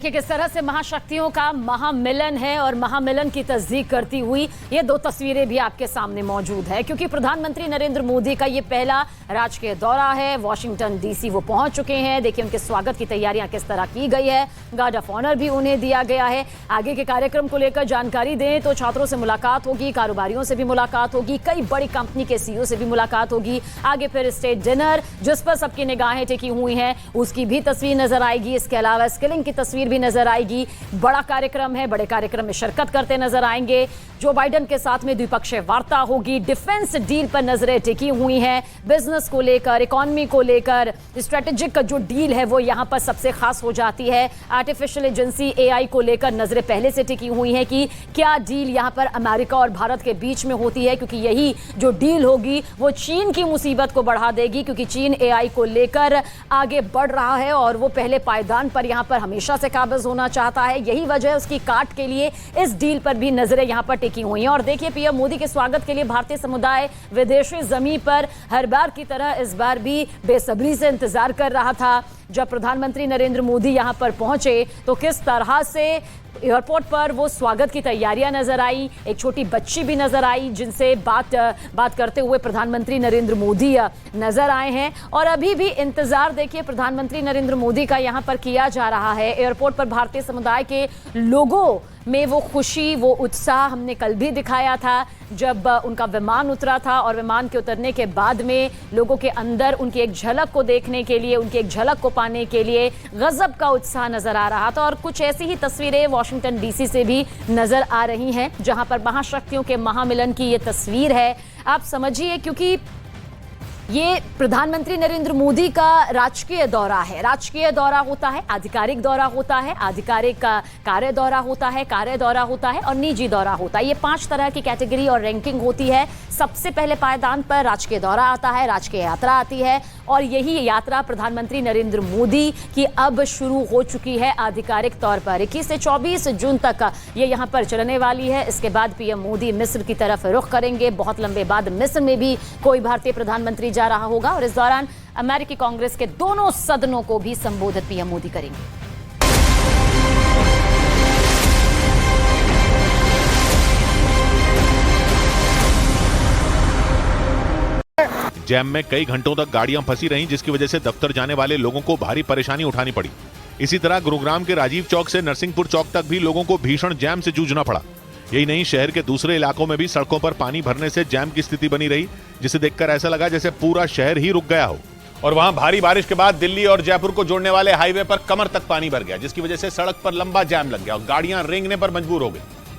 कि किस तरह से महाशक्तियों का महामिलन है और महामिलन की तस्दीक करती हुई ये दो तस्वीरें भी आपके सामने मौजूद है, क्योंकि प्रधानमंत्री नरेंद्र मोदी का ये पहला राजकीय दौरा है। वॉशिंगटन डीसी वो पहुंच चुके हैं। देखिए उनके स्वागत की तैयारियां किस तरह की गई है। गार्ड ऑफ ऑनर भी उन्हें दिया गया है। आगे के कार्यक्रम को लेकर जानकारी दें तो छात्रों से मुलाकात होगी, कारोबारियों से भी मुलाकात होगी, कई बड़ी कंपनी के सीईओ से भी मुलाकात होगी। आगे फिर स्टेट डिनर जिस पर सबकी निगाहें टिकी हुई हैं उसकी भी तस्वीर नजर आएगी। इसके अलावा स्किलिंग की तस्वीर भी नजर आएगी। बड़ा कार्यक्रम है, बड़े कार्यक्रम में शिरकत करते नजर आएंगे। जो बाइडेन के साथ में द्विपक्षीय वार्ता होगी। डिफेंस डील पर नजरें टिकी हुई हैं। बिजनेस को लेकर, इकोनॉमी को लेकर स्ट्रेटेजिक जो डील है वो यहां पर सबसे खास हो जाती है। आर्टिफिशियल एजेंसी एआई को लेकर नजरें पहले से टिकी हुई हैं कि क्या डील यहां पर अमेरिका और भारत के बीच में होती है, क्योंकि यही जो डील होगी वो चीन की मुसीबत को बढ़ा देगी, क्योंकि चीन एआई को लेकर आगे बढ़ रहा है और वो पहले पायदान पर यहां पर हमेशा से काबिज होना चाहता है। यही वजह है उसकी काट के लिए इस डील पर भी नजरें यहां पर टिकी हुई हैं। और देखिए पीएम मोदी के स्वागत के लिए भारतीय समुदाय विदेशी जमीन पर हर बार की तरह इस बार भी बेसब्री से इंतजार कर रहा था। जब प्रधानमंत्री नरेंद्र मोदी यहां पर पहुंचे तो किस तरह से एयरपोर्ट पर वो स्वागत की तैयारियां नजर आई। एक छोटी बच्ची भी नजर आई जिनसे बात करते हुए प्रधानमंत्री नरेंद्र मोदी नजर आए हैं। और अभी भी इंतजार देखिए प्रधानमंत्री नरेंद्र मोदी का यहां पर किया जा रहा है। एयरपोर्ट पर भारतीय समुदाय के लोगों में वो खुशी, वो उत्साह हमने कल भी दिखाया था जब उनका विमान उतरा था। और विमान के उतरने के बाद में लोगों के अंदर उनकी एक झलक को देखने के लिए, उनकी एक झलक को पाने के लिए गजब का उत्साह नजर आ रहा था। और कुछ ऐसी ही तस्वीरें वॉशिंगटन डीसी से भी नजर आ रही हैं जहां पर महाशक्तियों के महामिलन की ये तस्वीर है। आप समझिए, क्योंकि ये प्रधानमंत्री नरेंद्र मोदी का राजकीय दौरा है। राजकीय दौरा होता है, आधिकारिक दौरा होता है, आधिकारिक कार्य दौरा होता है, कार्य दौरा होता है और निजी दौरा होता है। ये 5 तरह की कैटेगरी और रैंकिंग होती है। सबसे पहले पायदान पर राजकीय दौरा आता है, राजकीय यात्रा आती है और यही यात्रा प्रधानमंत्री नरेंद्र मोदी की अब शुरू हो चुकी है आधिकारिक तौर पर। 21 से 24 जून तक ये यहाँ पर चलने वाली है। इसके बाद पीएम मोदी मिस्र की तरफ रुख करेंगे। बहुत लंबे बाद मिस्र में भी कोई भारतीय प्रधानमंत्री जा रहा होगा और इस दौरान अमेरिकी कांग्रेस के दोनों सदनों को भी संबोधित पीएम मोदी करेंगे। जैम में कई घंटों तक गाड़ियां फंसी रहीं, जिसकी वजह से दफ्तर जाने वाले लोगों को भारी परेशानी उठानी पड़ी। इसी तरह गुरुग्राम के राजीव चौक से नरसिंहपुर चौक तक भी लोगों को भीषण जैम से जूझना पड़ा। यही नहीं, शहर के दूसरे इलाकों में भी सड़कों पर पानी भरने से जैम की स्थिति बनी रही, जिसे देखकर ऐसा लगा जैसे पूरा शहर ही रुक गया हो। और वहां भारी बारिश के बाद दिल्ली और जयपुर को जोड़ने वाले हाईवे पर कमर तक पानी भर गया, जिसकी वजह से सड़क पर लंबा जैम लग गया और गाड़ियां रेंगने पर मजबूर हो गई।